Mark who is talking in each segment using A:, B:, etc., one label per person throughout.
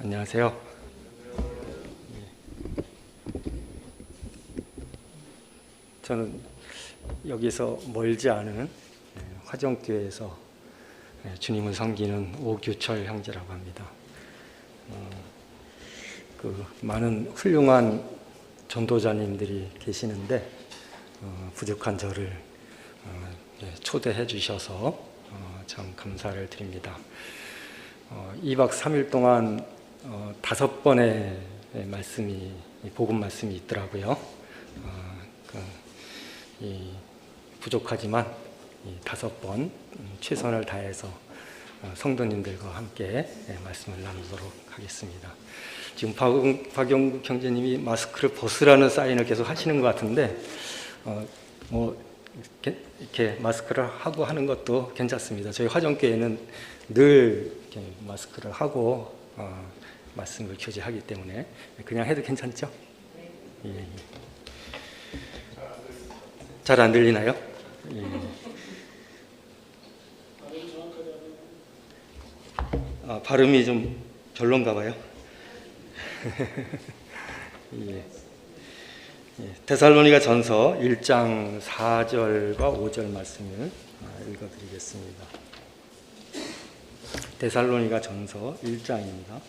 A: 안녕하세요. 저는 여기서 멀지 않은 화정교회에서 주님을 섬기는 오규철 형제라고 합니다. 많은 훌륭한 전도자님들이 계시는데 부족한 저를 초대해 주셔서 참 감사를 드립니다. 2박 3일 동안 5번의 말씀이, 복음 말씀이 있더라고요. 부족하지만 5번 최선을 다해서 성도님들과 함께 말씀을 나누도록 하겠습니다. 지금 박영국 형제님이 마스크를 벗으라는 사인을 계속 하시는 것 같은데 이렇게 마스크를 하고 하는 것도 괜찮습니다. 저희 화정교회는 늘 이렇게 마스크를 하고 말씀을 교제하기 때문에 그냥 해도 괜찮죠? 예. 잘 안 들리나요? 예. 발음이 좀 별론가 봐요. 예. 데살로니가 전서 1장 4절과 5절 말씀을 읽어드리겠습니다. 데살로니가 전서 1장입니다.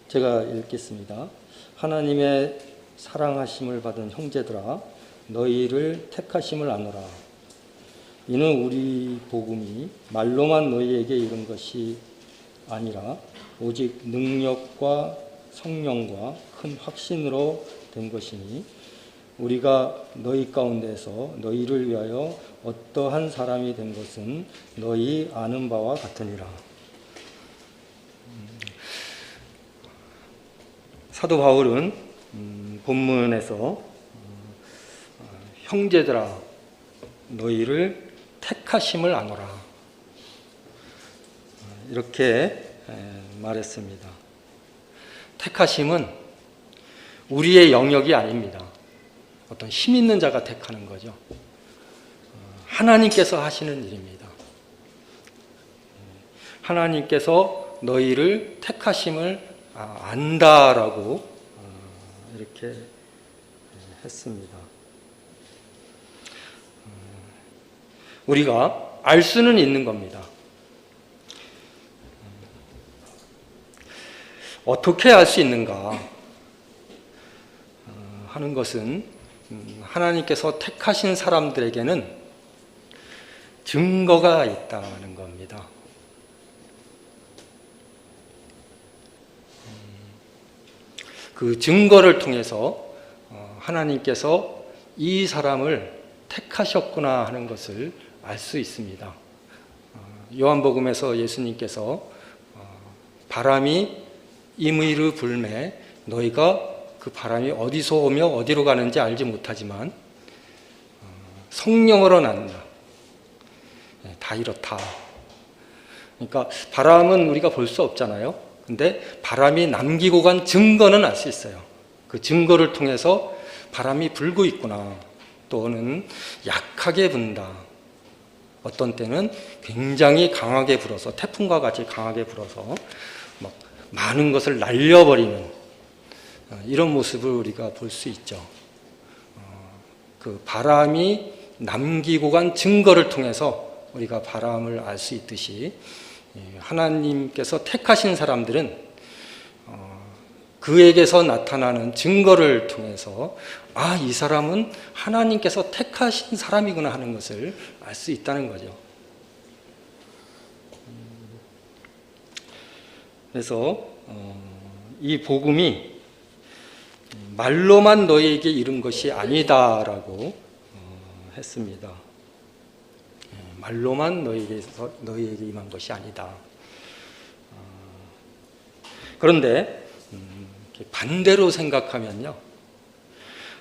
A: 제가 읽겠습니다. 하나님의 사랑하심을 받은 형제들아, 너희를 택하심을 아노라. 이는 우리 복음이 말로만 너희에게 이른 것이 아니라 오직 능력과 성령과 큰 확신으로 된 것이니 우리가 너희 가운데서 너희를 위하여 어떠한 사람이 된 것은 너희 아는 바와 같으니라. 사도 바울은 본문에서 형제들아 너희를 택하심을 아노라 이렇게 말했습니다. 택하심은 우리의 영역이 아닙니다. 어떤 힘 있는 자가 택하는 거죠. 하나님께서 하시는 일입니다. 하나님께서 너희를 택하심을 안다라고 이렇게 했습니다. 우리가 알 수는 있는 겁니다. 어떻게 알 수 있는가 하는 것은 하나님께서 택하신 사람들에게는 증거가 있다는 겁니다. 그 증거를 통해서 하나님께서 이 사람을 택하셨구나 하는 것을 알 수 있습니다. 요한복음에서 예수님께서 바람이 임의로 불매 너희가 그 바람이 어디서 오며 어디로 가는지 알지 못하지만 성령으로 난다. 다 이렇다. 그러니까 바람은 우리가 볼 수 없잖아요. 근데 바람이 남기고 간 증거는 알 수 있어요. 그 증거를 통해서 바람이 불고 있구나. 또는 약하게 분다. 어떤 때는 굉장히 강하게 불어서 태풍과 같이 강하게 불어서 막 많은 것을 날려버리는 이런 모습을 우리가 볼 수 있죠. 그 바람이 남기고 간 증거를 통해서 우리가 바람을 알 수 있듯이 하나님께서 택하신 사람들은 그에게서 나타나는 증거를 통해서 이 사람은 하나님께서 택하신 사람이구나 하는 것을 알 수 있다는 거죠. 그래서 이 복음이 말로만 너희에게 이른 것이 아니다라고 했습니다. 말로만 너희에게 임한 것이 아니다. 그런데 반대로 생각하면요,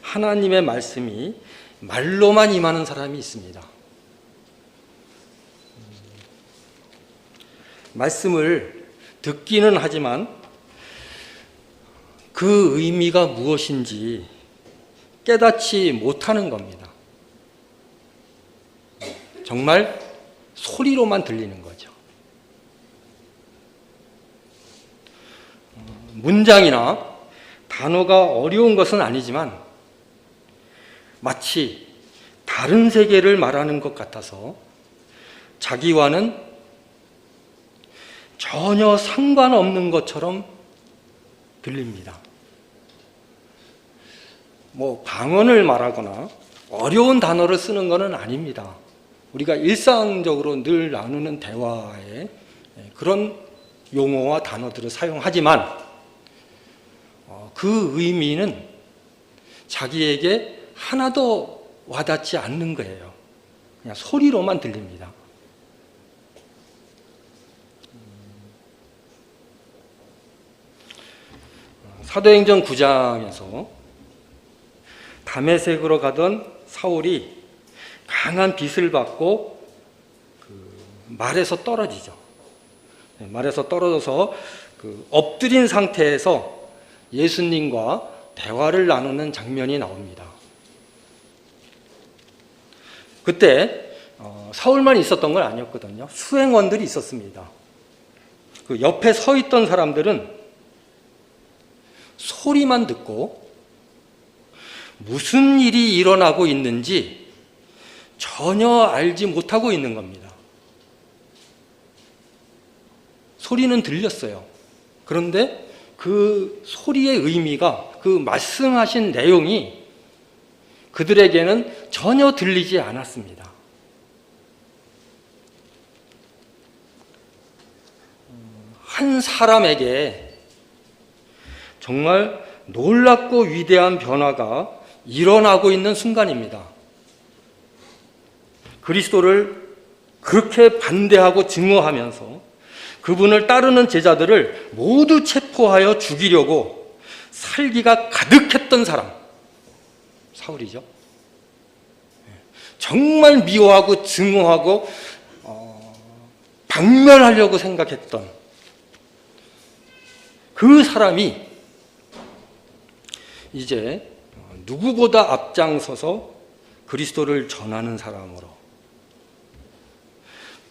A: 하나님의 말씀이 말로만 임하는 사람이 있습니다. 말씀을 듣기는 하지만 그 의미가 무엇인지 깨닫지 못하는 겁니다. 정말 소리로만 들리는 거죠. 문장이나 단어가 어려운 것은 아니지만 마치 다른 세계를 말하는 것 같아서 자기와는 전혀 상관없는 것처럼 들립니다. 방언을 말하거나 어려운 단어를 쓰는 것은 아닙니다. 우리가 일상적으로 늘 나누는 대화에 그런 용어와 단어들을 사용하지만 그 의미는 자기에게 하나도 와닿지 않는 거예요. 그냥 소리로만 들립니다. 사도행전 9장에서 다메섹으로 가던 사울이 강한 빛을 받고 말에서 떨어지죠. 말에서 떨어져서 엎드린 상태에서 예수님과 대화를 나누는 장면이 나옵니다. 그때 사울만 있었던 건 아니었거든요. 수행원들이 있었습니다. 그 옆에 서 있던 사람들은 소리만 듣고 무슨 일이 일어나고 있는지 전혀 알지 못하고 있는 겁니다. 소리는 들렸어요. 그런데 그 소리의 의미가, 그 말씀하신 내용이 그들에게는 전혀 들리지 않았습니다. 한 사람에게 정말 놀랍고 위대한 변화가 일어나고 있는 순간입니다. 그리스도를 그렇게 반대하고 증오하면서 그분을 따르는 제자들을 모두 체포하여 죽이려고 살기가 가득했던 사람, 사울이죠. 정말 미워하고 증오하고 박멸하려고 생각했던 그 사람이 이제 누구보다 앞장서서 그리스도를 전하는 사람으로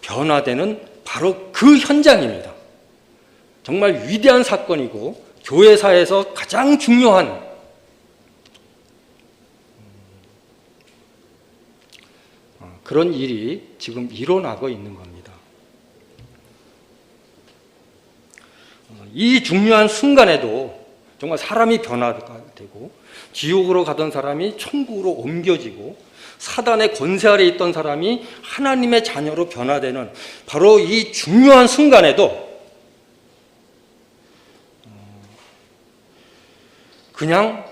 A: 변화되는 바로 그 현장입니다. 정말 위대한 사건이고 교회사에서 가장 중요한 그런 일이 지금 일어나고 있는 겁니다. 이 중요한 순간에도 정말 사람이 변화가 되고 지옥으로 가던 사람이 천국으로 옮겨지고 사단의 권세 아래 있던 사람이 하나님의 자녀로 변화되는 바로 이 중요한 순간에도 그냥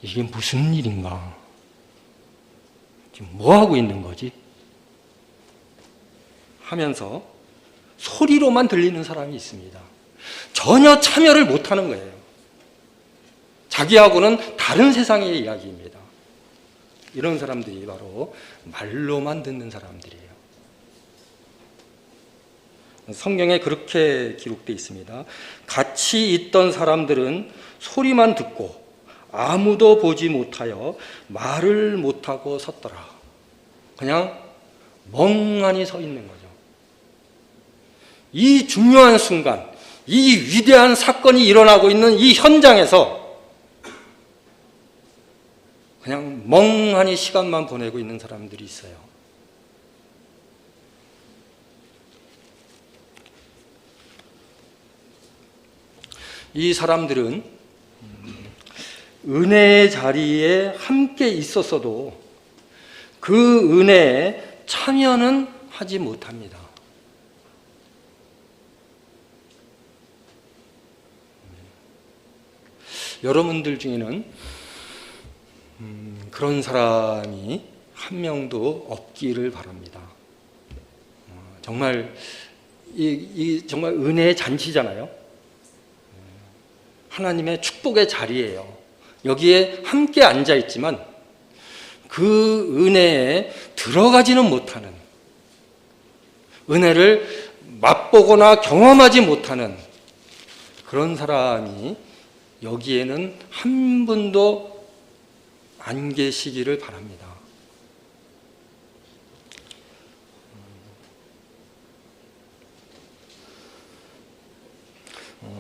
A: 이게 무슨 일인가? 지금 뭐 하고 있는 거지? 하면서 소리로만 들리는 사람이 있습니다. 전혀 참여를 못하는 거예요. 자기하고는 다른 세상의 이야기입니다. 이런 사람들이 바로 말로만 듣는 사람들이에요. 성경에 그렇게 기록되어 있습니다. 같이 있던 사람들은 소리만 듣고 아무도 보지 못하여 말을 못하고 섰더라. 그냥 멍하니 서 있는 거죠. 이 중요한 순간, 이 위대한 사건이 일어나고 있는 이 현장에서 그냥 멍하니 시간만 보내고 있는 사람들이 있어요. 이 사람들은 은혜의 자리에 함께 있었어도 그 은혜에 참여는 하지 못합니다. 여러분들 중에는 그런 사람이 한 명도 없기를 바랍니다. 정말 정말 은혜의 잔치잖아요. 하나님의 축복의 자리예요. 여기에 함께 앉아 있지만 그 은혜에 들어가지는 못하는, 은혜를 맛보거나 경험하지 못하는 그런 사람이 여기에는 한 분도 안 계시기를 바랍니다.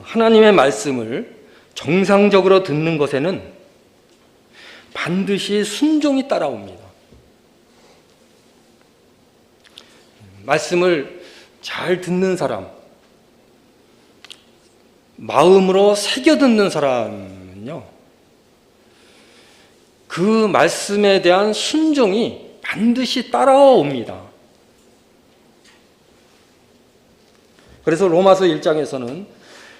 A: 하나님의 말씀을 정상적으로 듣는 것에는 반드시 순종이 따라옵니다. 말씀을 잘 듣는 사람, 마음으로 새겨 듣는 사람은요, 그 말씀에 대한 순종이 반드시 따라옵니다. 그래서 로마서 1장에서는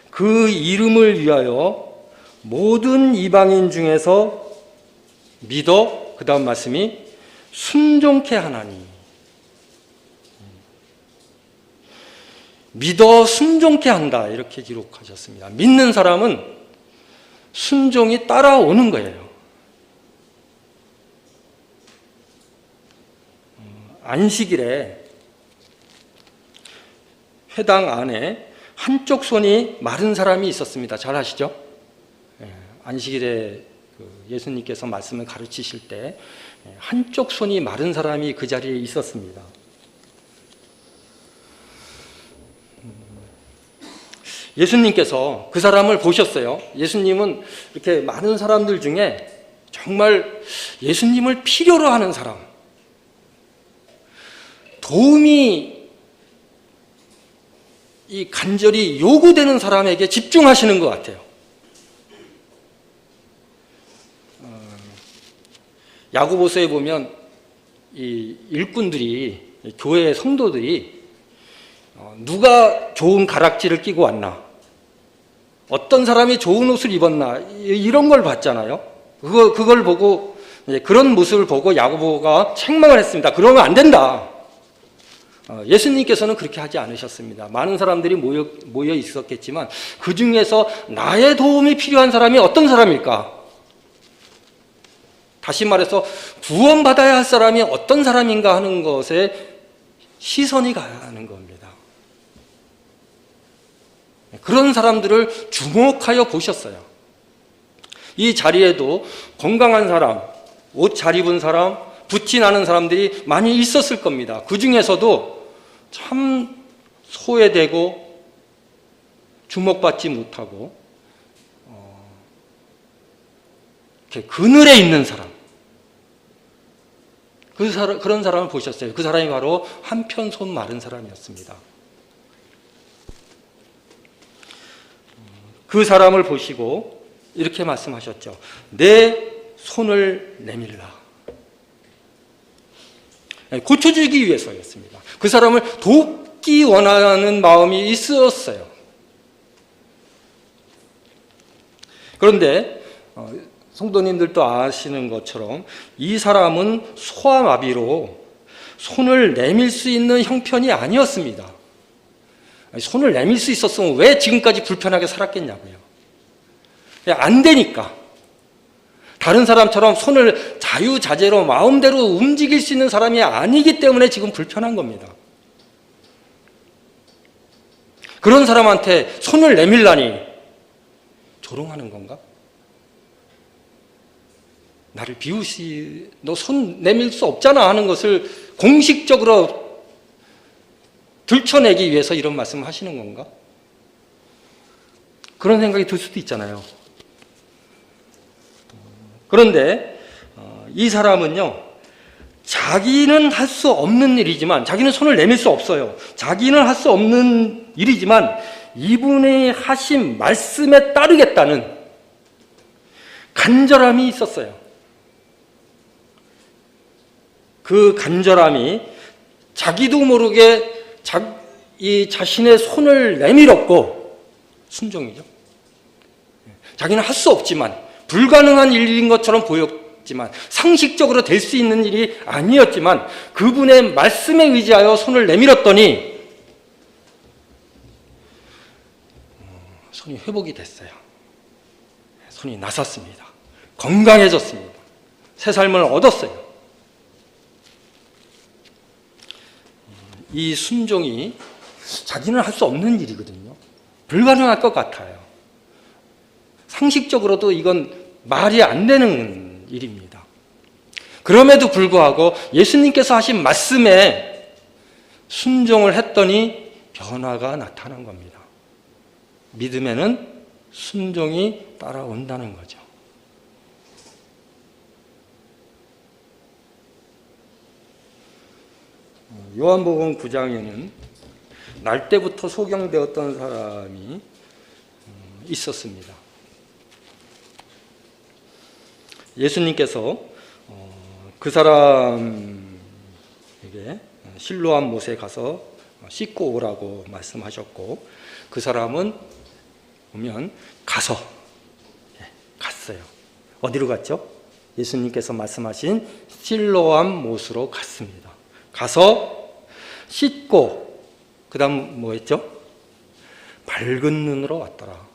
A: 그 이름을 위하여 모든 이방인 중에서 믿어, 그 다음 말씀이 순종케 하나니, 믿어 순종케 한다, 이렇게 기록하셨습니다. 믿는 사람은 순종이 따라오는 거예요. 안식일에 회당 안에 한쪽 손이 마른 사람이 있었습니다. 잘 아시죠? 안식일에 예수님께서 말씀을 가르치실 때 한쪽 손이 마른 사람이 그 자리에 있었습니다. 예수님께서 그 사람을 보셨어요. 예수님은 이렇게 많은 사람들 중에 정말 예수님을 필요로 하는 사람, 도움이 이 간절히 요구되는 사람에게 집중하시는 것 같아요. 야고보서에 보면 이 일꾼들이, 교회 성도들이 누가 좋은 가락지를 끼고 왔나, 어떤 사람이 좋은 옷을 입었나, 이런 걸 봤잖아요. 그걸 보고, 그런 모습을 보고 야고보가 책망을 했습니다. 그러면 안 된다. 예수님께서는 그렇게 하지 않으셨습니다. 많은 사람들이 모여 있었겠지만 그 중에서 나의 도움이 필요한 사람이 어떤 사람일까? 다시 말해서 구원받아야 할 사람이 어떤 사람인가 하는 것에 시선이 가는 겁니다. 그런 사람들을 주목하여 보셨어요. 이 자리에도 건강한 사람, 옷 잘 입은 사람, 붓이 나는 사람들이 많이 있었을 겁니다. 그 중에서도 참 소외되고 주목받지 못하고 이렇게 그늘에 있는 사람, 그런 사람을 보셨어요. 그 사람이 바로 한편 손 마른 사람이었습니다. 그 사람을 보시고 이렇게 말씀하셨죠. 내 손을 내밀라. 고쳐주기 위해서였습니다. 그 사람을 돕기 원하는 마음이 있었어요. 그런데 성도님들도 아시는 것처럼 이 사람은 소아마비로 손을 내밀 수 있는 형편이 아니었습니다. 손을 내밀 수 있었으면 왜 지금까지 불편하게 살았겠냐고요. 안 되니까. 다른 사람처럼 손을 자유자재로 마음대로 움직일 수 있는 사람이 아니기 때문에 지금 불편한 겁니다. 그런 사람한테 손을 내밀라니 조롱하는 건가? 나를 비웃이, 너 손 내밀 수 없잖아 하는 것을 공식적으로 들춰내기 위해서 이런 말씀을 하시는 건가? 그런 생각이 들 수도 있잖아요. 그런데 이 사람은요, 자기는 할 수 없는 일이지만, 자기는 손을 내밀 수 없어요. 자기는 할 수 없는 일이지만 이분이 하신 말씀에 따르겠다는 간절함이 있었어요. 그 간절함이 자기도 모르게 이 자신의 손을 내밀었고, 순종이죠. 자기는 할 수 없지만, 불가능한 일인 것처럼 보였지만, 상식적으로 될 수 있는 일이 아니었지만 그분의 말씀에 의지하여 손을 내밀었더니 손이 회복이 됐어요. 손이 나섰습니다. 건강해졌습니다. 새 삶을 얻었어요. 이 순종이 자기는 할 수 없는 일이거든요. 불가능할 것 같아요. 상식적으로도 이건 말이 안 되는 일입니다. 그럼에도 불구하고 예수님께서 하신 말씀에 순종을 했더니 변화가 나타난 겁니다. 믿음에는 순종이 따라온다는 거죠. 요한복음 9장에는 날 때부터 소경되었던 사람이 있었습니다. 예수님께서 그 사람에게 실로암 못에 가서 씻고 오라고 말씀하셨고, 그 사람은 보면 갔어요. 어디로 갔죠? 예수님께서 말씀하신 실로암 못으로 갔습니다. 가서 씻고, 그 다음 뭐 했죠? 밝은 눈으로 왔더라.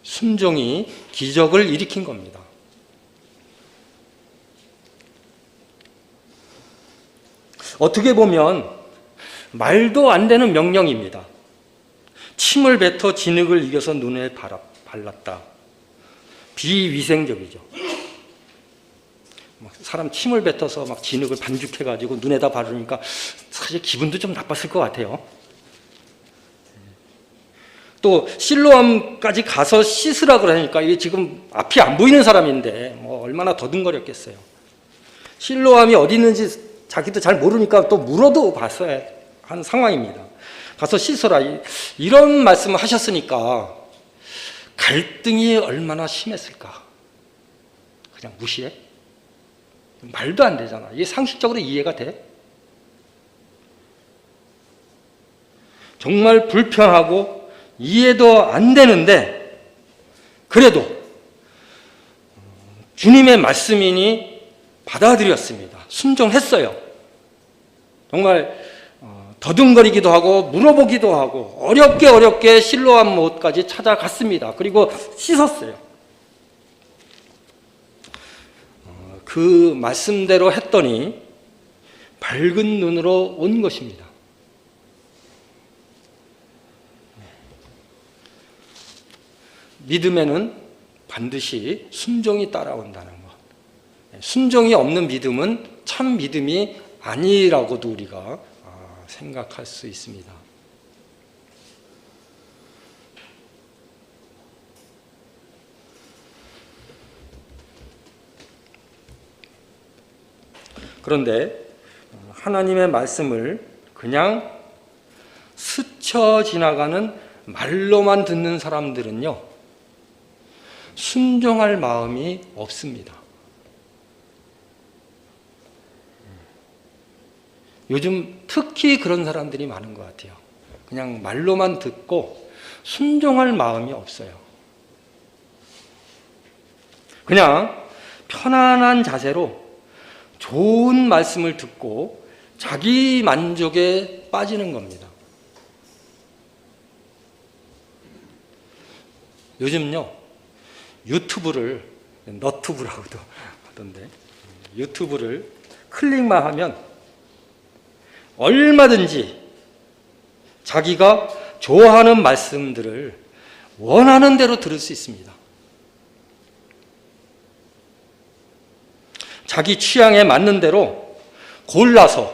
A: 순종이 기적을 일으킨 겁니다. 어떻게 보면 말도 안 되는 명령입니다. 침을 뱉어 진흙을 이겨서 눈에 발랐다. 비위생적이죠. 사람 침을 뱉어서 막 진흙을 반죽해가지고 눈에다 바르니까 사실 기분도 좀 나빴을 것 같아요. 또 실로암까지 가서 씻으라 그러니까 이게 지금 앞이 안 보이는 사람인데 뭐 얼마나 더듬거렸겠어요. 실로암이 어디 있는지 자기도 잘 모르니까 또 물어도 봤어야 하는 상황입니다. 가서 씻어라, 이런 말씀을 하셨으니까 갈등이 얼마나 심했을까. 그냥 무시해? 말도 안 되잖아. 이게 상식적으로 이해가 돼? 정말 불편하고 이해도 안 되는데 그래도 주님의 말씀이니 받아들였습니다. 순종했어요. 정말 더듬거리기도 하고 물어보기도 하고 어렵게 실로암 못까지 찾아갔습니다. 그리고 씻었어요. 그 말씀대로 했더니 밝은 눈으로 온 것입니다. 믿음에는 반드시 순종이 따라온다는 것. 순종이 없는 믿음은 참 믿음이 아니라고도 우리가 생각할 수 있습니다. 그런데 하나님의 말씀을 그냥 스쳐 지나가는 말로만 듣는 사람들은요, 순종할 마음이 없습니다. 요즘 특히 그런 사람들이 많은 것 같아요. 그냥 말로만 듣고 순종할 마음이 없어요. 그냥 편안한 자세로 좋은 말씀을 듣고 자기 만족에 빠지는 겁니다. 요즘요, 유튜브를, 너튜브라고도 하던데, 유튜브를 클릭만 하면 얼마든지 자기가 좋아하는 말씀들을 원하는 대로 들을 수 있습니다. 자기 취향에 맞는 대로 골라서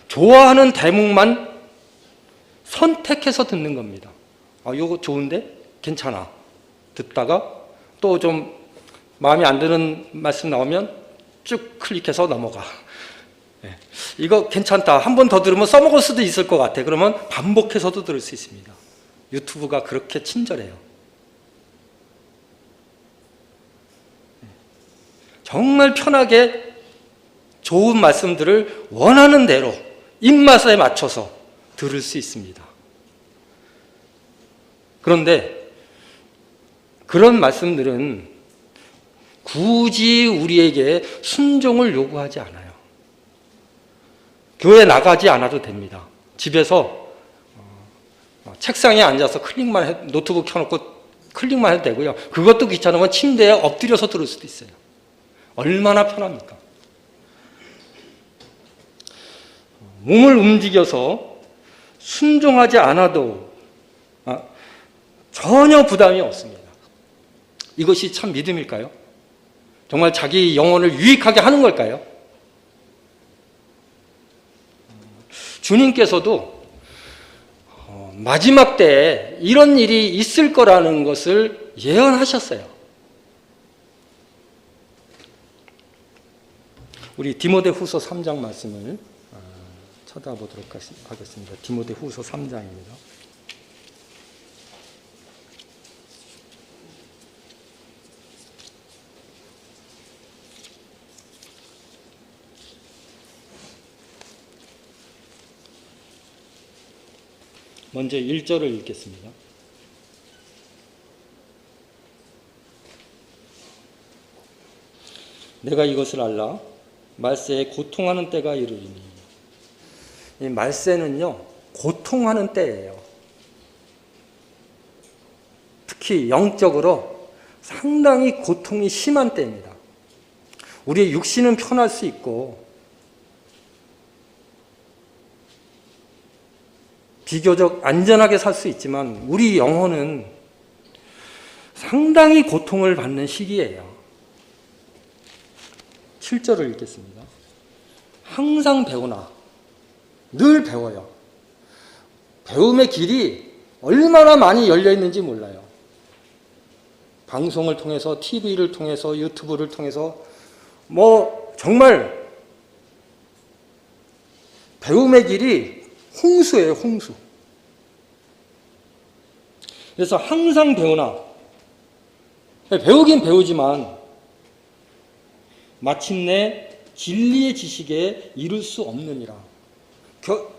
A: 좋아하는 대목만 선택해서 듣는 겁니다. 이거 좋은데? 괜찮아. 듣다가 또 좀 마음에 안 드는 말씀 나오면 쭉 클릭해서 넘어가. 이거 괜찮다. 한 번 더 들으면 써먹을 수도 있을 것 같아. 그러면 반복해서도 들을 수 있습니다. 유튜브가 그렇게 친절해요. 정말 편하게 좋은 말씀들을 원하는 대로 입맛에 맞춰서 들을 수 있습니다. 그런데 그런 말씀들은 굳이 우리에게 순종을 요구하지 않아요. 교회 나가지 않아도 됩니다. 집에서 책상에 앉아서 노트북 켜놓고 클릭만 해도 되고요. 그것도 귀찮으면 침대에 엎드려서 들을 수도 있어요. 얼마나 편합니까? 몸을 움직여서 순종하지 않아도 전혀 부담이 없습니다. 이것이 참 믿음일까요? 정말 자기 영혼을 유익하게 하는 걸까요? 주님께서도 마지막 때에 이런 일이 있을 거라는 것을 예언하셨어요. 우리 디모데후서 3장 말씀을 쳐다보도록 하겠습니다. 디모데후서 3장입니다. 먼저 1절을 읽겠습니다. 내가 이것을 알라 말세에 고통하는 때가 이르리니. 이 말세는요, 고통하는 때예요. 특히 영적으로 상당히 고통이 심한 때입니다. 우리의 육신은 편할 수 있고 비교적 안전하게 살 수 있지만 우리 영혼은 상당히 고통을 받는 시기예요. 7절을 읽겠습니다. 항상 배우나 늘 배워요. 배움의 길이 얼마나 많이 열려 있는지 몰라요. 방송을 통해서, TV를 통해서, 유튜브를 통해서 정말 배움의 길이 홍수예요, 홍수. 그래서 항상 배우나, 배우긴 배우지만 마침내 진리의 지식에 이를 수 없느니라.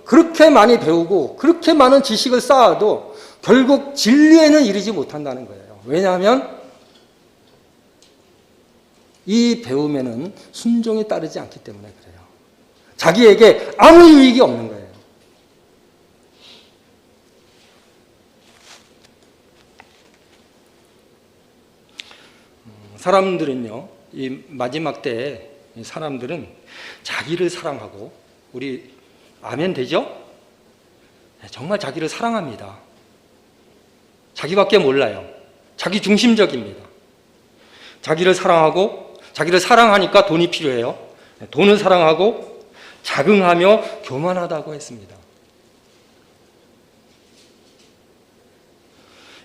A: 그렇게 많이 배우고 그렇게 많은 지식을 쌓아도 결국 진리에는 이르지 못한다는 거예요. 왜냐하면 이 배움에는 순종이 따르지 않기 때문에 그래요. 자기에게 아무 유익이 없는 거예요. 사람들은요, 이 마지막 때에 사람들은 자기를 사랑하고, 우리 아멘 되죠? 정말 자기를 사랑합니다. 자기밖에 몰라요. 자기 중심적입니다. 자기를 사랑하고, 자기를 사랑하니까 돈이 필요해요. 돈을 사랑하고 자긍하며 교만하다고 했습니다.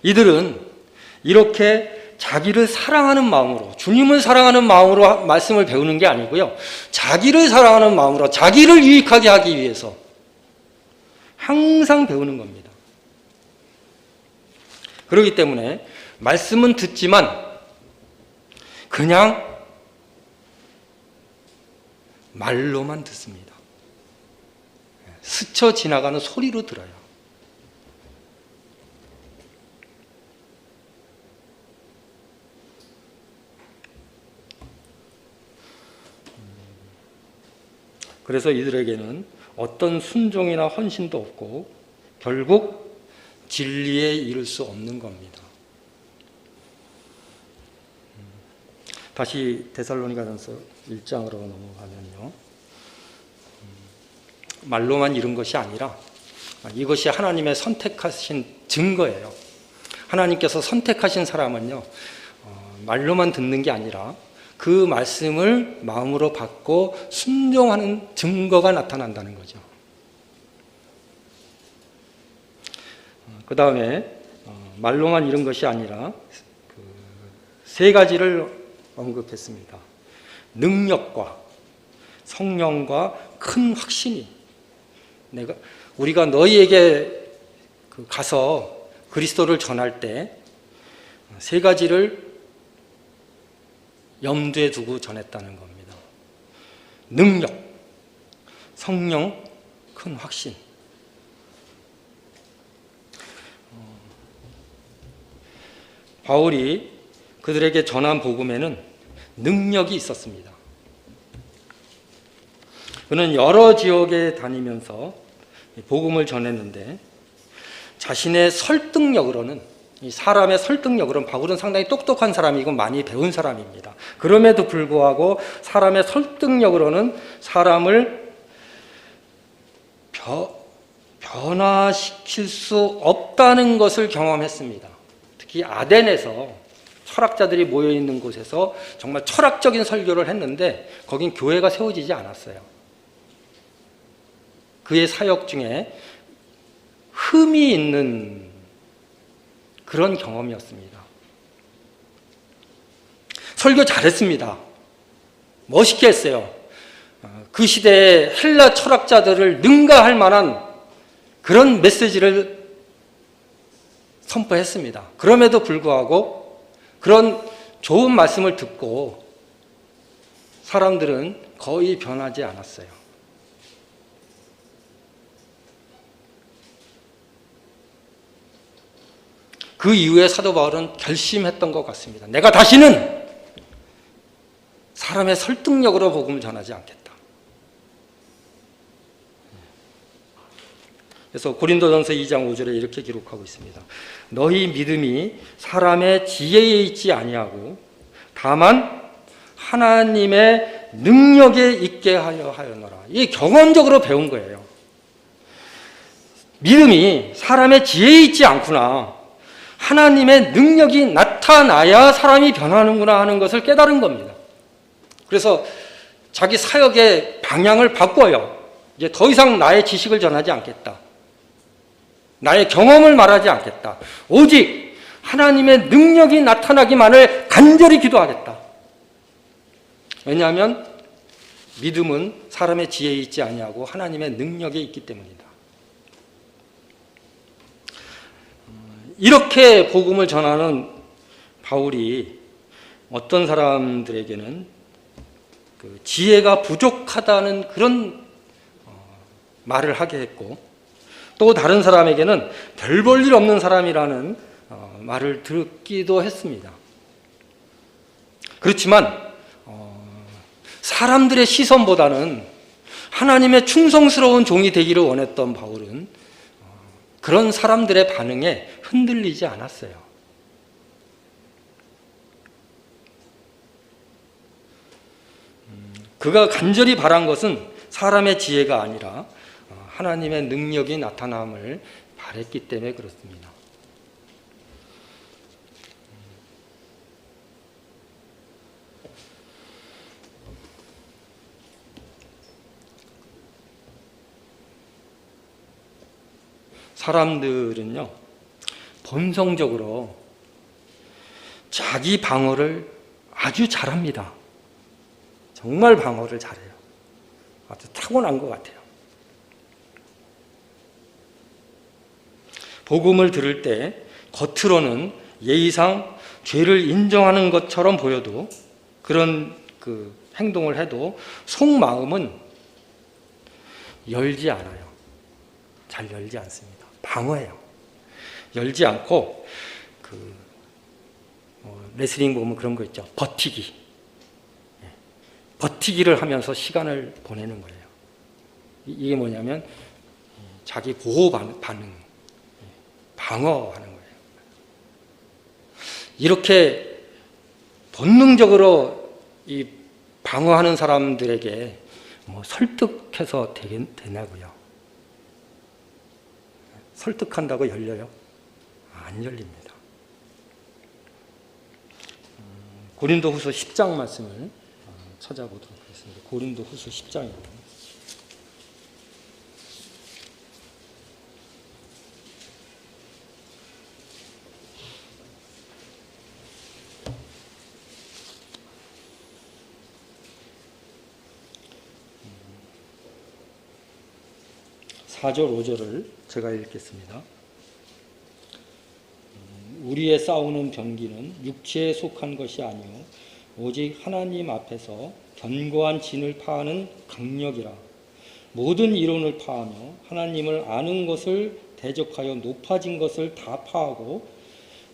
A: 이들은 이렇게 자기를 사랑하는 마음으로, 주님을 사랑하는 마음으로 말씀을 배우는 게 아니고요, 자기를 사랑하는 마음으로 자기를 유익하게 하기 위해서 항상 배우는 겁니다. 그렇기 때문에 말씀은 듣지만 그냥 말로만 듣습니다. 스쳐 지나가는 소리로 들어요. 그래서 이들에게는 어떤 순종이나 헌신도 없고 결국 진리에 이를 수 없는 겁니다. 다시 데살로니가전서 1장으로 넘어가면요, 말로만 이룬 것이 아니라 이것이 하나님의 선택하신 증거예요. 하나님께서 선택하신 사람은요, 말로만 듣는 게 아니라 그 말씀을 마음으로 받고 순종하는 증거가 나타난다는 거죠. 그 다음에 말로만 이룬 것이 아니라 세 가지를 언급했습니다. 능력과 성령과 큰 확신이, 우리가 너희에게 가서 그리스도를 전할 때 세 가지를 염두에 두고 전했다는 겁니다. 능력, 성령, 큰 확신. 바울이 그들에게 전한 복음에는 능력이 있었습니다. 그는 여러 지역에 다니면서 복음을 전했는데 자신의 설득력으로는, 이 사람의 설득력으로는, 바울은 상당히 똑똑한 사람이고 많이 배운 사람입니다. 그럼에도 불구하고 사람의 설득력으로는 사람을 변화시킬 수 없다는 것을 경험했습니다. 특히 아덴에서 철학자들이 모여있는 곳에서 정말 철학적인 설교를 했는데 거긴 교회가 세워지지 않았어요. 그의 사역 중에 흠이 있는 그런 경험이었습니다. 설교 잘했습니다. 멋있게 했어요. 그 시대의 헬라 철학자들을 능가할 만한 그런 메시지를 선포했습니다. 그럼에도 불구하고 그런 좋은 말씀을 듣고 사람들은 거의 변하지 않았어요. 그 이후에 사도 바울은 결심했던 것 같습니다. 내가 다시는 사람의 설득력으로 복음을 전하지 않겠다. 그래서 고린도전서 2장 5절에 이렇게 기록하고 있습니다. 너희 믿음이 사람의 지혜에 있지 아니하고 다만 하나님의 능력에 있게 하여노라. 이게 경험적으로 배운 거예요. 믿음이 사람의 지혜에 있지 않구나. 하나님의 능력이 나타나야 사람이 변하는구나 하는 것을 깨달은 겁니다. 그래서 자기 사역의 방향을 바꿔요. 이제 더 이상 나의 지식을 전하지 않겠다. 나의 경험을 말하지 않겠다. 오직 하나님의 능력이 나타나기만을 간절히 기도하겠다. 왜냐하면 믿음은 사람의 지혜에 있지 아니하고 하나님의 능력에 있기 때문이다. 이렇게 복음을 전하는 바울이 어떤 사람들에게는 그 지혜가 부족하다는 그런 말을 하게 했고, 또 다른 사람에게는 별 볼 일 없는 사람이라는 말을 듣기도 했습니다. 그렇지만 사람들의 시선보다는 하나님의 충성스러운 종이 되기를 원했던 바울은 그런 사람들의 반응에 흔들리지 않았어요. 그가 간절히 바란 것은 사람의 지혜가 아니라 하나님의 능력이 나타남을 바랬기 때문에 그렇습니다. 사람들은요, 본성적으로 자기 방어를 아주 잘합니다. 정말 방어를 잘해요. 아주 타고난 것 같아요. 복음을 들을 때 겉으로는 예의상 죄를 인정하는 것처럼 보여도 그런 그 행동을 해도 속마음은 열지 않아요. 잘 열지 않습니다. 방어해요. 열지 않고 레슬링 보면 그런 거 있죠. 버티기. 버티기를 하면서 시간을 보내는 거예요. 이게 뭐냐면 자기 보호 반응, 방어하는 거예요. 이렇게 본능적으로 이 방어하는 사람들에게 설득해서 되냐고요. 설득한다고 열려요? 안 열립니다. 고린도후서 10장 말씀을 찾아보도록 하겠습니다. 고린도후서 10장입니다. (4절) (5절을) 제가 읽겠습니다. 우리의 싸우는 병기는 육체에 속한 것이 아니요 오직 하나님 앞에서 견고한 진을 파하는 강력이라. 모든 이론을 파하며 하나님을 아는 것을 대적하여 높아진 것을 다 파하고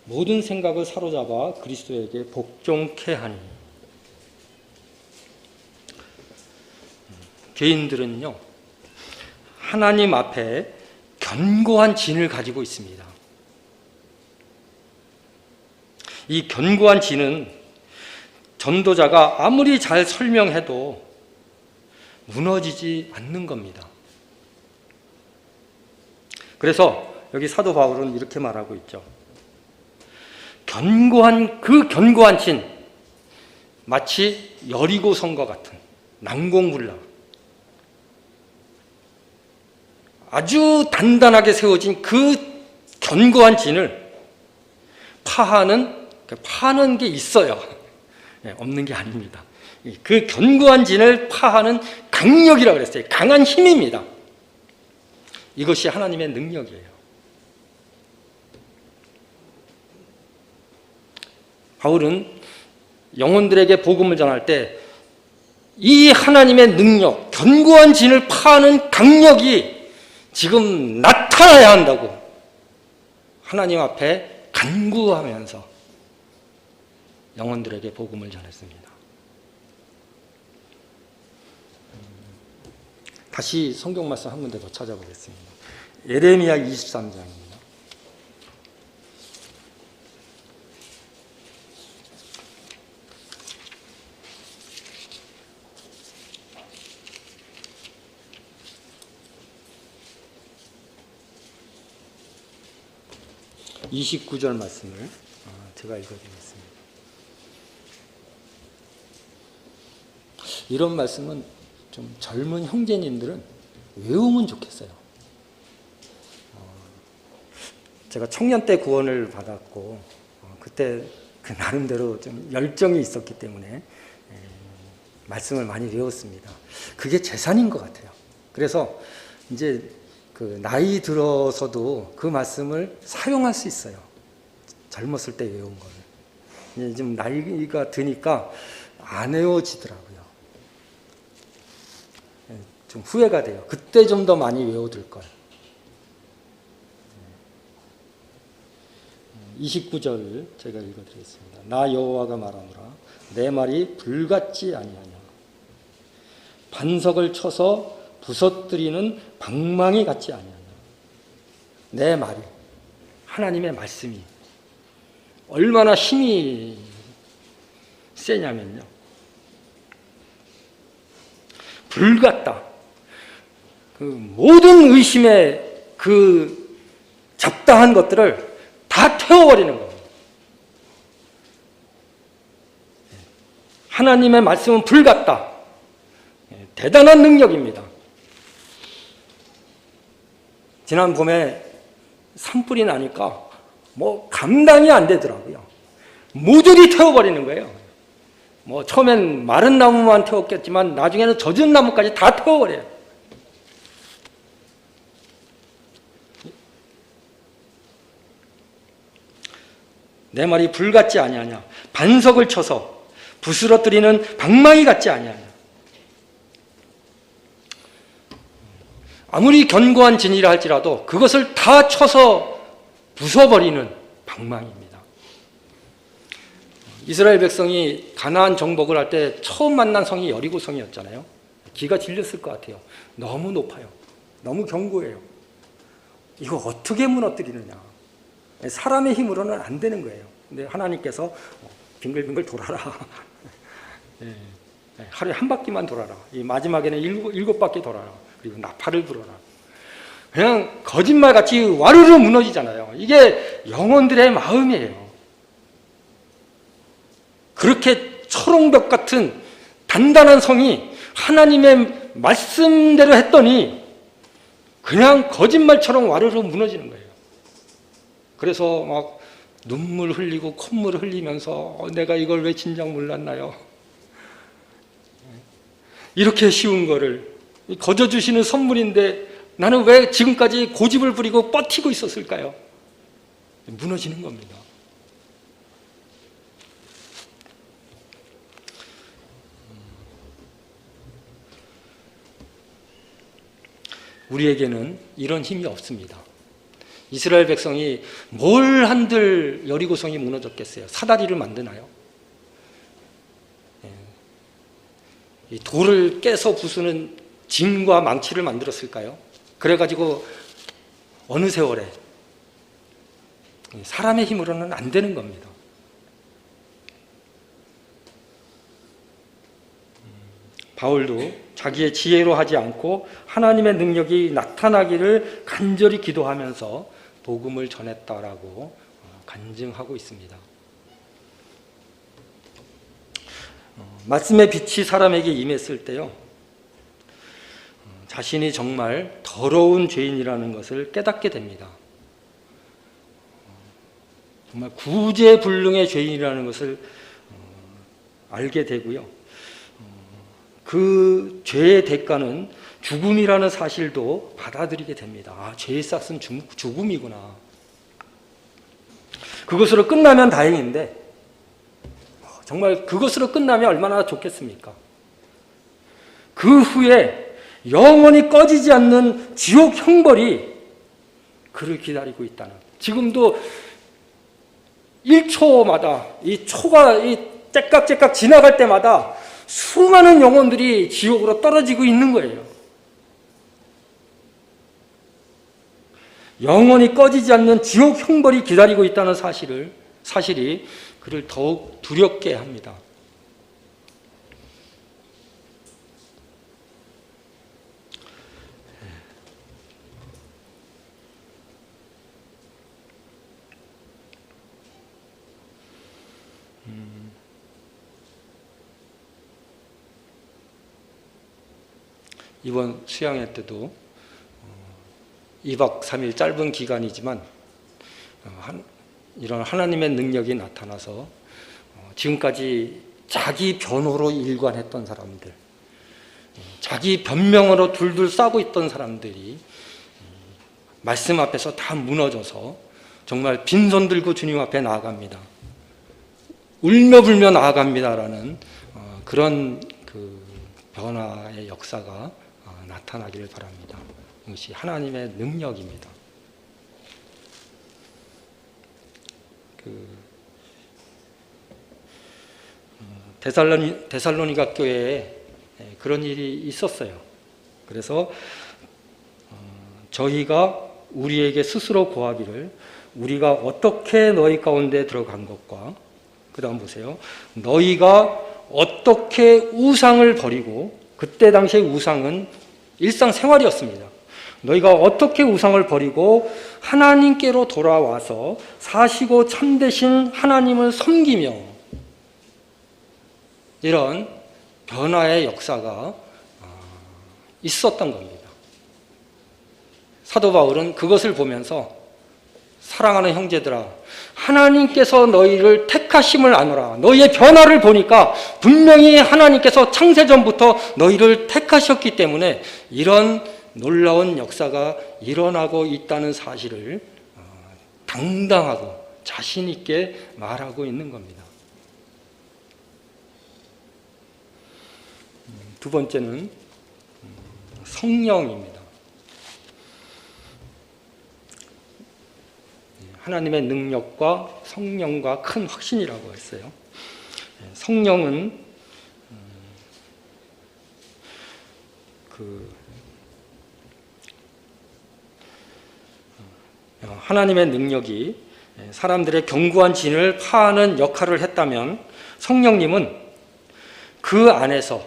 A: 모든 생각을 사로잡아 그리스도에게 복종케 하니. 죄인들은요, 하나님 앞에 견고한 진을 가지고 있습니다. 이 견고한 진은 전도자가 아무리 잘 설명해도 무너지지 않는 겁니다. 그래서 여기 사도 바울은 이렇게 말하고 있죠. 견고한 진, 마치 여리고 성과 같은 난공불락, 아주 단단하게 세워진 그 견고한 진을 파는 게 있어요. 없는 게 아닙니다. 그 견고한 진을 파하는 강력이라고 그랬어요. 강한 힘입니다. 이것이 하나님의 능력이에요. 바울은 영혼들에게 복음을 전할 때 이 하나님의 능력, 견고한 진을 파하는 강력이 지금 나타나야 한다고 하나님 앞에 간구하면서 영혼들에게 복음을 전했습니다. 다시 성경 말씀 한 군데 더 찾아보겠습니다. 예레미야 23장입니다. 29절 말씀을 제가 읽어드리겠습니다. 이런 말씀은 좀 젊은 형제님들은 외우면 좋겠어요. 제가 청년 때 구원을 받았고 그때 그 나름대로 좀 열정이 있었기 때문에 말씀을 많이 외웠습니다. 그게 재산인 것 같아요. 그래서 이제 그 나이 들어서도 그 말씀을 사용할 수 있어요. 젊었을 때 외운 거를. 좀 나이가 드니까 안 외워지더라고요. 좀 후회가 돼요. 그때 좀 더 많이 외워둘 걸. 29절 제가 읽어드리겠습니다. 나 여호와가 말하노라. 내 말이 불같지 아니하냐. 반석을 쳐서 부서뜨리는 방망이 같지 아니하냐. 내 말이, 하나님의 말씀이 얼마나 힘이 세냐면요. 불같다. 그 모든 의심의 그 잡다한 것들을 다 태워버리는 겁니다. 하나님의 말씀은 불같다. 대단한 능력입니다. 지난 봄에 산불이 나니까 뭐 감당이 안 되더라고요. 모조리 태워버리는 거예요. 뭐 처음엔 마른 나무만 태웠겠지만 나중에는 젖은 나무까지 다 태워버려요. 내 말이 불같지 아니하냐. 반석을 쳐서 부스러뜨리는 방망이 같지 아니하냐. 아무리 견고한 진이라 할지라도 그것을 다 쳐서 부숴버리는 방망이입니다. 이스라엘 백성이 가나안 정복을 할 때 처음 만난 성이 여리고성이었잖아요. 기가 질렸을 것 같아요. 너무 높아요. 너무 견고해요. 이거 어떻게 무너뜨리느냐. 사람의 힘으로는 안 되는 거예요. 근데 하나님께서 빙글빙글 돌아라. 하루에 한 바퀴만 돌아라. 이 마지막에는 일곱 바퀴 돌아라. 그리고 나팔을 불어라. 그냥 거짓말같이 와르르 무너지잖아요. 이게 영혼들의 마음이에요. 그렇게 철옹벽 같은 단단한 성이 하나님의 말씀대로 했더니 그냥 거짓말처럼 와르르 무너지는 거예요. 그래서 막 눈물 흘리고 콧물 흘리면서 내가 이걸 왜 진작 몰랐나요? 이렇게 쉬운 거를 거저 주시는 선물인데 나는 왜 지금까지 고집을 부리고 버티고 있었을까요? 무너지는 겁니다. 우리에게는 이런 힘이 없습니다. 이스라엘 백성이 뭘 한들 여리고성이 무너졌겠어요? 사다리를 만드나요? 이 돌을 깨서 부수는 진과 망치를 만들었을까요? 그래가지고 어느 세월에 사람의 힘으로는 안 되는 겁니다. 바울도 자기의 지혜로 하지 않고 하나님의 능력이 나타나기를 간절히 기도하면서 복음을 전했다라고 간증하고 있습니다. 말씀의 빛이 사람에게 임했을 때요, 자신이 정말 더러운 죄인이라는 것을 깨닫게 됩니다. 정말 구제불능의 죄인이라는 것을 알게 되고요. 그 죄의 대가는 죽음이라는 사실도 받아들이게 됩니다. 아, 죄의 싹은 죽음이구나. 그것으로 끝나면 다행인데 정말 그것으로 끝나면 얼마나 좋겠습니까? 그 후에 영원히 꺼지지 않는 지옥 형벌이 그를 기다리고 있다는, 지금도 1초마다 이 초가 이 째깍째깍 지나갈 때마다 수많은 영혼들이 지옥으로 떨어지고 있는 거예요. 영원히 꺼지지 않는 지옥 형벌이 기다리고 있다는 사실이 그를 더욱 두렵게 합니다. 이번 수양회 때도 2박 3일 짧은 기간이지만 이런 하나님의 능력이 나타나서 지금까지 자기 변호로 일관했던 사람들, 자기 변명으로 둘둘 싸고 있던 사람들이 말씀 앞에서 다 무너져서 정말 빈손 들고 주님 앞에 나아갑니다. 울며불며 나아갑니다라는 그런 그 변화의 역사가 나타나기를 바랍니다. 이것이 하나님의 능력입니다. 데살로니가 교회에 그런 일이 있었어요. 그래서 저희가 우리에게 스스로 고하기를, 우리가 어떻게 너희 가운데 들어간 것과, 그 다음 보세요, 너희가 어떻게 우상을 버리고, 그때 당시의 우상은 일상생활이었습니다. 너희가 어떻게 우상을 버리고 하나님께로 돌아와서 사시고 참되신 하나님을 섬기며, 이런 변화의 역사가 있었던 겁니다. 사도 바울은 그것을 보면서, 사랑하는 형제들아, 하나님께서 너희를 택하심을 아노라. 너희의 변화를 보니까 분명히 하나님께서 창세전부터 너희를 택하셨기 때문에 이런 놀라운 역사가 일어나고 있다는 사실을 당당하고 자신 있게 말하고 있는 겁니다. 두 번째는 성령입니다. 하나님의 능력과 성령과 큰 확신이라고 했어요. 성령은 하나님의 능력이 사람들의 견고한 진을 파하는 역할을 했다면, 성령님은 그 안에서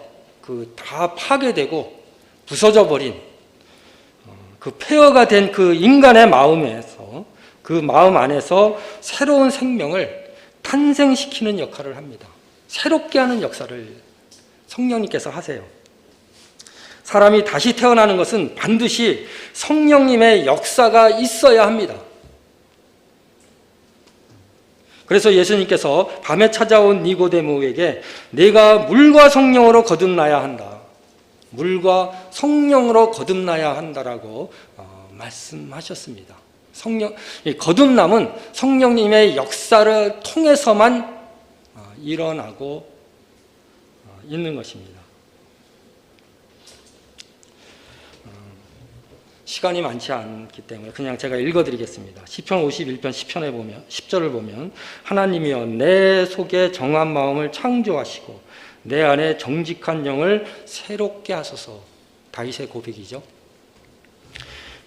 A: 다 파괴되고 부서져 버린 그 폐허가 된 그 인간의 마음에서, 그 마음 안에서 새로운 생명을 탄생시키는 역할을 합니다. 새롭게 하는 역사를 성령님께서 하세요. 사람이 다시 태어나는 것은 반드시 성령님의 역사가 있어야 합니다. 그래서 예수님께서 밤에 찾아온 니고데모에게 내가 물과 성령으로 거듭나야 한다, 물과 성령으로 거듭나야 한다라고 말씀하셨습니다. 거듭남은 성령님의 역사를 통해서만 일어나고 있는 것입니다. 시간이 많지 않기 때문에 그냥 제가 읽어드리겠습니다. 시편 51편 10편에 보면, 10절을 보면, 하나님이여 내 속에 정한 마음을 창조하시고 내 안에 정직한 영을 새롭게 하소서. 다윗의 고백이죠.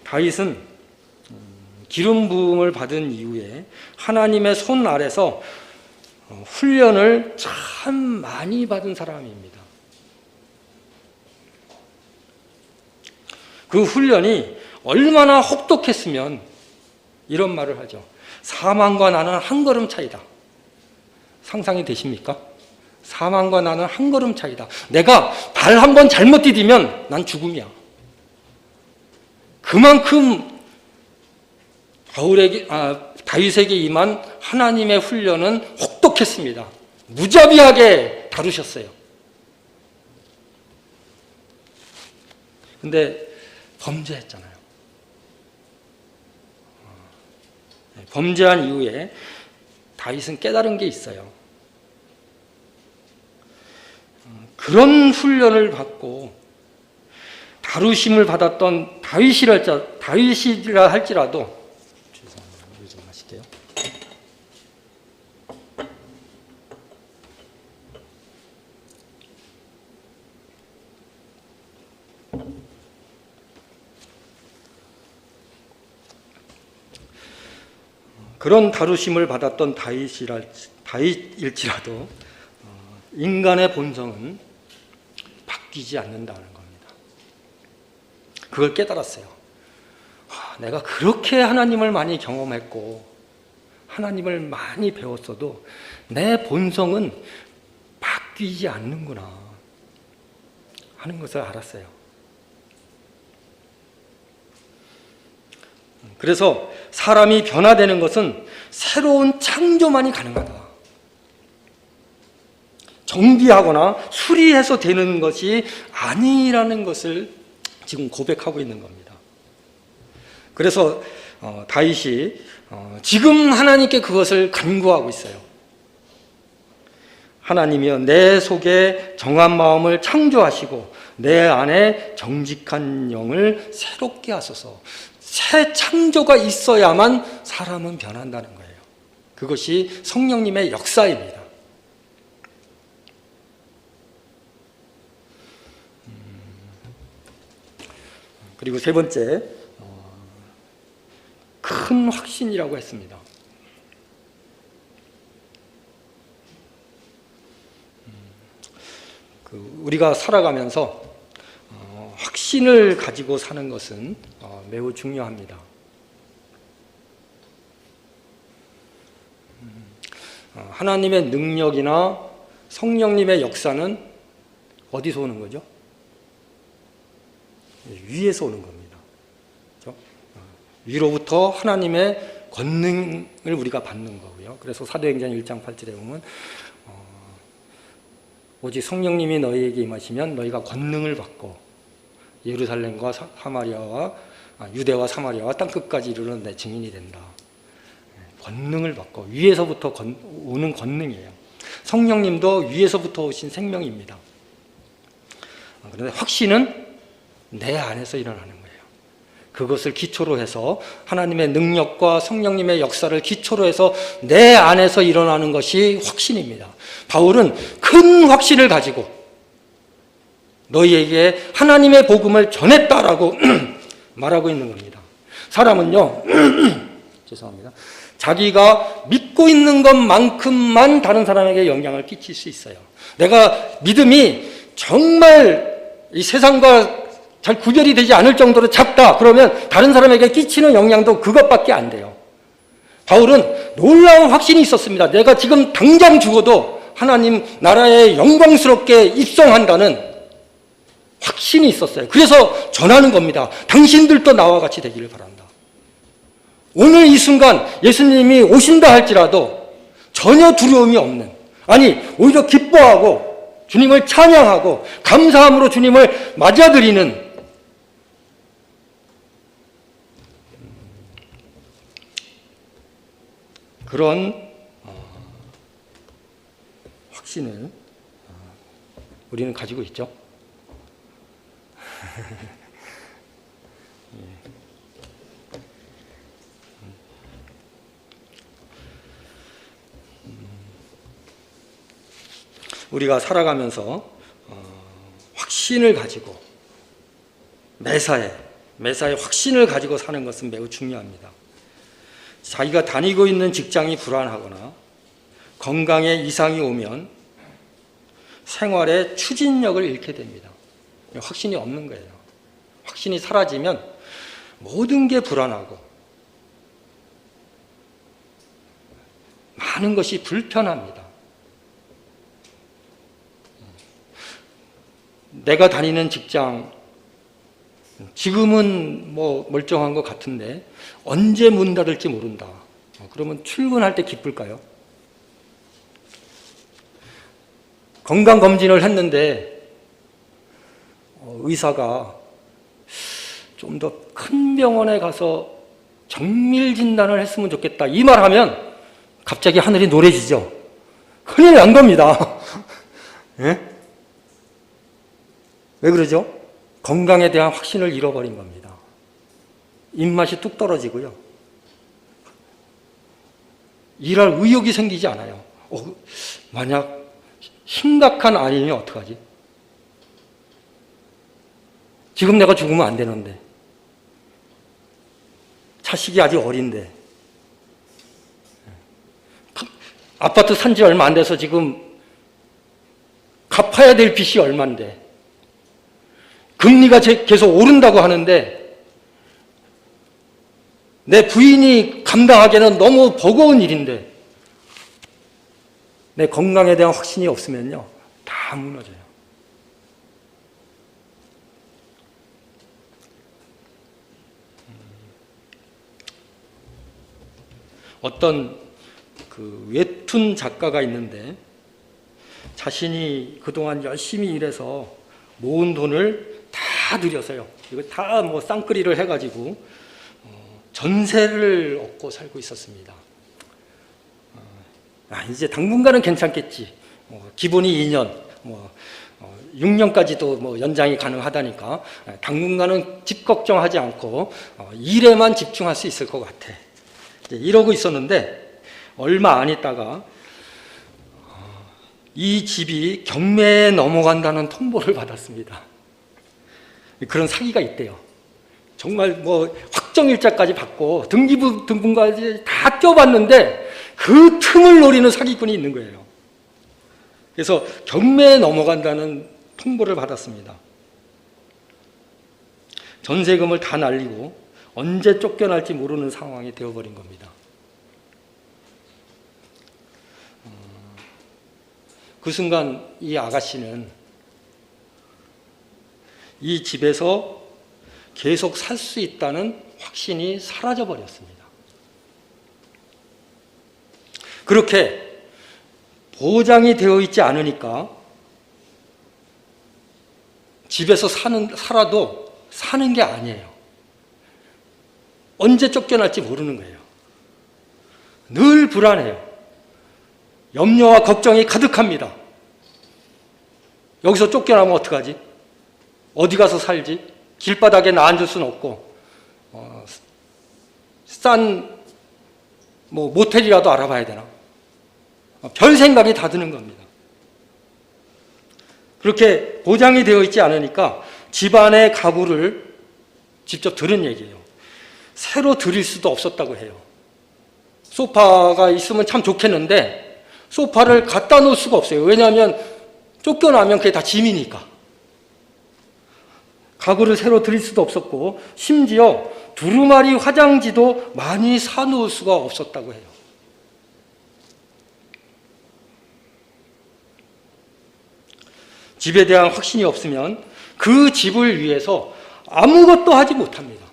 A: 다윗은 기름 부음을 받은 이후에 하나님의 손 아래서 훈련을 참 많이 받은 사람입니다. 그 훈련이 얼마나 혹독했으면 이런 말을 하죠. 사망과 나는 한 걸음 차이다. 상상이 되십니까? 사망과 나는 한 걸음 차이다. 내가 발 한 번 잘못 디디면 난 죽음이야. 그만큼 다윗에게 임한 하나님의 훈련은 혹독했습니다. 무자비하게 다루셨어요. 근데 범죄했잖아요. 범죄한 이후에 다윗은 깨달은 게 있어요. 그런 훈련을 받고 다루심을 받았던 다윗이라 할지라도, 죄송합니다. 물 좀 마실게요. 그런 다루심을 받았던 다윗일지라도 인간의 본성은 바뀌지 않는다는 겁니다. 그걸 깨달았어요. 내가 그렇게 하나님을 많이 경험했고 하나님을 많이 배웠어도 내 본성은 바뀌지 않는구나 하는 것을 알았어요. 그래서 사람이 변화되는 것은 새로운 창조만이 가능하다. 정비하거나 수리해서 되는 것이 아니라는 것을 지금 고백하고 있는 겁니다. 그래서 다윗이 지금 하나님께 그것을 간구하고 있어요. 하나님이여, 내 속에 정한 마음을 창조하시고 내 안에 정직한 영을 새롭게 하소서. 새 창조가 있어야만 사람은 변한다는 거예요. 그것이 성령님의 역사입니다. 그리고 세 번째, 큰 확신이라고 했습니다. 우리가 살아가면서 확신을 가지고 사는 것은 매우 중요합니다. 하나님의 능력이나 성령님의 역사는 어디서 오는 거죠? 위에서 오는 겁니다. 그렇죠? 위로부터 하나님의 권능을 우리가 받는 거고요. 그래서 사도행전 1장 8절에 보면 오직 성령님이 너희에게 임하시면 너희가 권능을 받고 예루살렘과 유대와 사마리아와 땅끝까지 이르는 내 증인이 된다. 권능을 받고 위에서부터 오는 권능이에요. 성령님도 위에서부터 오신 생명입니다. 그런데 확신은 내 안에서 일어나는 거예요. 그것을 기초로 해서 하나님의 능력과 성령님의 역사를 기초로 해서 내 안에서 일어나는 것이 확신입니다. 바울은 큰 확신을 가지고 너희에게 하나님의 복음을 전했다라고 말하고 있는 겁니다. 사람은요, 죄송합니다. 자기가 믿고 있는 것만큼만 다른 사람에게 영향을 끼칠 수 있어요. 내가 믿음이 정말 이 세상과 잘 구별이 되지 않을 정도로 작다. 그러면 다른 사람에게 끼치는 영향도 그것밖에 안 돼요. 바울은 놀라운 확신이 있었습니다. 내가 지금 당장 죽어도 하나님 나라에 영광스럽게 입성한다는 확신이 있었어요. 그래서 전하는 겁니다. 당신들도 나와 같이 되기를 바란다. 오늘 이 순간 예수님이 오신다 할지라도 전혀 두려움이 없는, 아니 오히려 기뻐하고 주님을 찬양하고 감사함으로 주님을 맞아들이는 그런 확신을 우리는 가지고 있죠. 우리가 살아가면서 확신을 가지고 매사에 확신을 가지고 사는 것은 매우 중요합니다. 자기가 다니고 있는 직장이 불안하거나 건강에 이상이 오면 생활의 추진력을 잃게 됩니다. 확신이 없는 거예요. 확신이 사라지면 모든 게 불안하고 많은 것이 불편합니다. 내가 다니는 직장, 지금은 뭐 멀쩡한 것 같은데 언제 문 닫을지 모른다. 그러면 출근할 때 기쁠까요? 건강검진을 했는데 의사가 좀 더 큰 병원에 가서 정밀 진단을 했으면 좋겠다, 이 말하면 갑자기 하늘이 노래지죠. 큰일 난 겁니다. 예? 왜 그러죠? 건강에 대한 확신을 잃어버린 겁니다. 입맛이 뚝 떨어지고요. 일할 의욕이 생기지 않아요. 만약 심각한 암이면 어떡하지? 지금 내가 죽으면 안 되는데, 자식이 아직 어린데, 아파트 산지 얼마 안 돼서 지금 갚아야 될 빚이 얼마인데, 금리가 계속 오른다고 하는데 내 부인이 감당하기에는 너무 버거운 일인데, 내 건강에 대한 확신이 없으면요, 다 무너져요. 어떤 그 웹툰 작가가 있는데 자신이 그동안 열심히 일해서 모은 돈을 다 들여서요, 이거 다 뭐 쌍끌이를 해가지고 전세를 얻고 살고 있었습니다. 이제 당분간은 괜찮겠지. 기본이 2년, 6년까지도 뭐 연장이 가능하다니까 당분간은 집 걱정하지 않고 일에만 집중할 수 있을 것 같아. 이러고 있었는데 얼마 안 있다가 이 집이 경매에 넘어간다는 통보를 받았습니다. 그런 사기가 있대요. 정말 뭐 확정일자까지 받고 등기부등본까지 다 껴봤는데 그 틈을 노리는 사기꾼이 있는 거예요. 그래서 경매에 넘어간다는 통보를 받았습니다. 전세금을 다 날리고 언제 쫓겨날지 모르는 상황이 되어버린 겁니다. 그 순간 이 아가씨는 이 집에서 계속 살 수 있다는 확신이 사라져 버렸습니다. 그렇게 보장이 되어 있지 않으니까 집에서 살아도 사는 게 아니에요. 언제 쫓겨날지 모르는 거예요. 늘 불안해요. 염려와 걱정이 가득합니다. 여기서 쫓겨나면 어떡하지? 어디 가서 살지? 길바닥에 앉을 수는 없고 싼 모텔이라도 알아봐야 되나? 별 생각이 다 드는 겁니다. 그렇게 보장이 되어 있지 않으니까 집안의 가구를 직접 들은 얘기예요. 새로 들일 수도 없었다고 해요. 소파가 있으면 참 좋겠는데 소파를 갖다 놓을 수가 없어요. 왜냐하면 쫓겨나면 그게 다 짐이니까. 가구를 새로 들일 수도 없었고 심지어 두루마리 화장지도 많이 사놓을 수가 없었다고 해요. 집에 대한 확신이 없으면 그 집을 위해서 아무것도 하지 못합니다.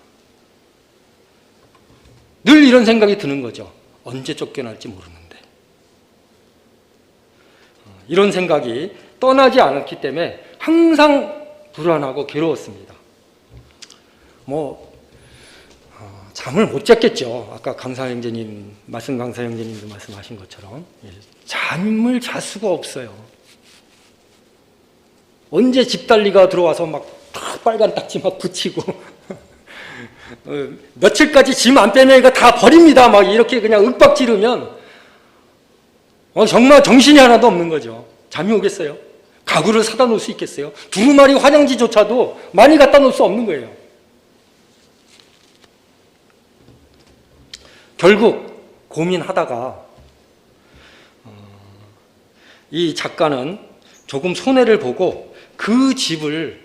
A: 늘 이런 생각이 드는 거죠. 언제 쫓겨날지 모르는데. 이런 생각이 떠나지 않았기 때문에 항상 불안하고 괴로웠습니다. 잠을 못 잤겠죠. 아까 강사 형제님, 말씀 강사 형제님도 말씀하신 것처럼 잠을 잘 수가 없어요. 언제 집달리가 들어와서 막 빨간 딱지 막 붙이고 며칠까지 짐 안 빼내니까 다 버립니다. 막 이렇게 그냥 윽박 지르면 정말 정신이 하나도 없는 거죠. 잠이 오겠어요? 가구를 사다 놓을 수 있겠어요? 두루마리 화장지조차도 많이 갖다 놓을 수 없는 거예요. 결국 고민하다가 이 작가는 조금 손해를 보고 그 집을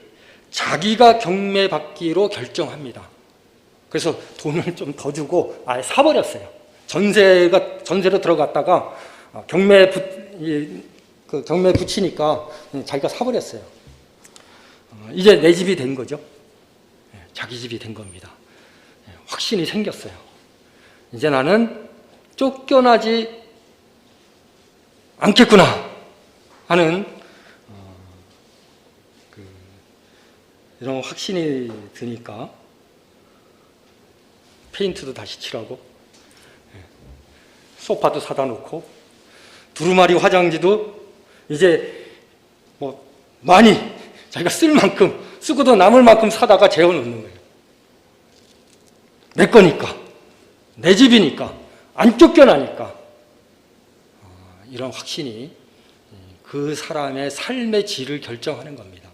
A: 자기가 경매받기로 결정합니다. 그래서 돈을 좀 더 주고 아예 사버렸어요. 전세로 들어갔다가 경매 붙이니까 자기가 사버렸어요. 이제 내 집이 된 거죠. 자기 집이 된 겁니다. 확신이 생겼어요. 이제 나는 쫓겨나지 않겠구나 하는 이런 확신이 드니까 페인트도 다시 칠하고 소파도 사다 놓고 두루마리 화장지도 이제 뭐 많이 자기가 쓸 만큼 쓰고도 남을 만큼 사다가 재워놓는 거예요. 내 거니까, 내 집이니까, 안 쫓겨나니까. 이런 확신이 그 사람의 삶의 질을 결정하는 겁니다.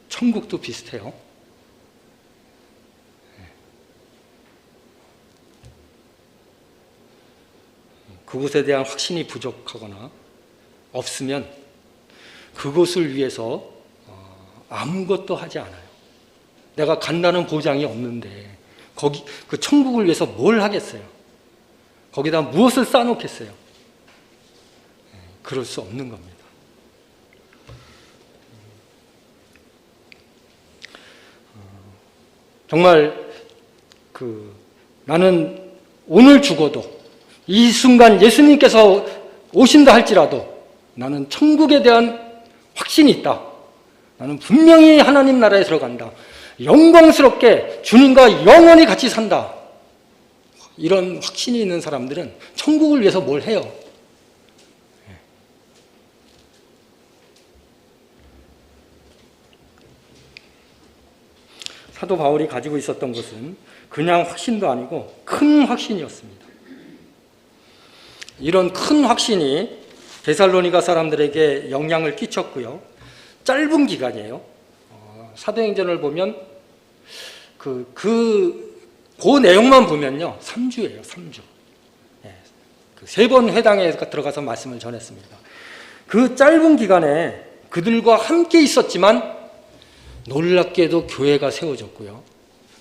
A: 천국도 비슷해요. 그곳에 대한 확신이 부족하거나 없으면 그곳을 위해서 아무것도 하지 않아요. 내가 간다는 보장이 없는데 그 천국을 위해서 뭘 하겠어요? 거기다 무엇을 쌓아놓겠어요? 그럴 수 없는 겁니다. 정말 나는 오늘 죽어도 이 순간 예수님께서 오신다 할지라도 나는 천국에 대한 확신이 있다. 나는 분명히 하나님 나라에 들어간다. 영광스럽게 주님과 영원히 같이 산다. 이런 확신이 있는 사람들은 천국을 위해서 뭘 해요? 사도 바울이 가지고 있었던 것은 그냥 확신도 아니고 큰 확신이었습니다. 이런 큰 확신이 데살로니가 사람들에게 영향을 끼쳤고요. 짧은 기간이에요. 사도행전을 보면 그 내용만 보면요, 3주예요, 3주. 세 번 회당에 들어가서 말씀을 전했습니다. 그 짧은 기간에 그들과 함께 있었지만 놀랍게도 교회가 세워졌고요.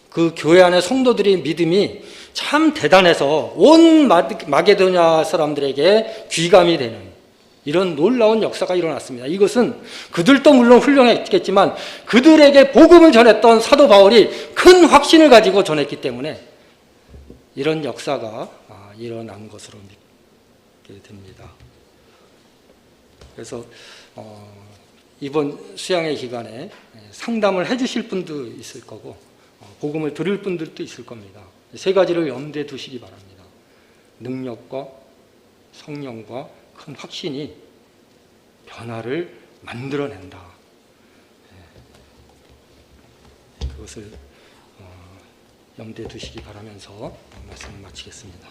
A: 그 교회 안에 성도들의 믿음이 참 대단해서 온 마게도냐 사람들에게 귀감이 되는 이런 놀라운 역사가 일어났습니다. 이것은 그들도 물론 훌륭했겠지만 그들에게 복음을 전했던 사도 바울이 큰 확신을 가지고 전했기 때문에 이런 역사가 일어난 것으로 믿게 됩니다. 그래서 이번 수양회 기간에 상담을 해주실 분도 있을 거고 복음을 들을 분들도 있을 겁니다. 세 가지를 염두에 두시기 바랍니다. 능력과 성령과 큰 확신이 변화를 만들어낸다. 그것을 염두에 두시기 바라면서 말씀을 마치겠습니다.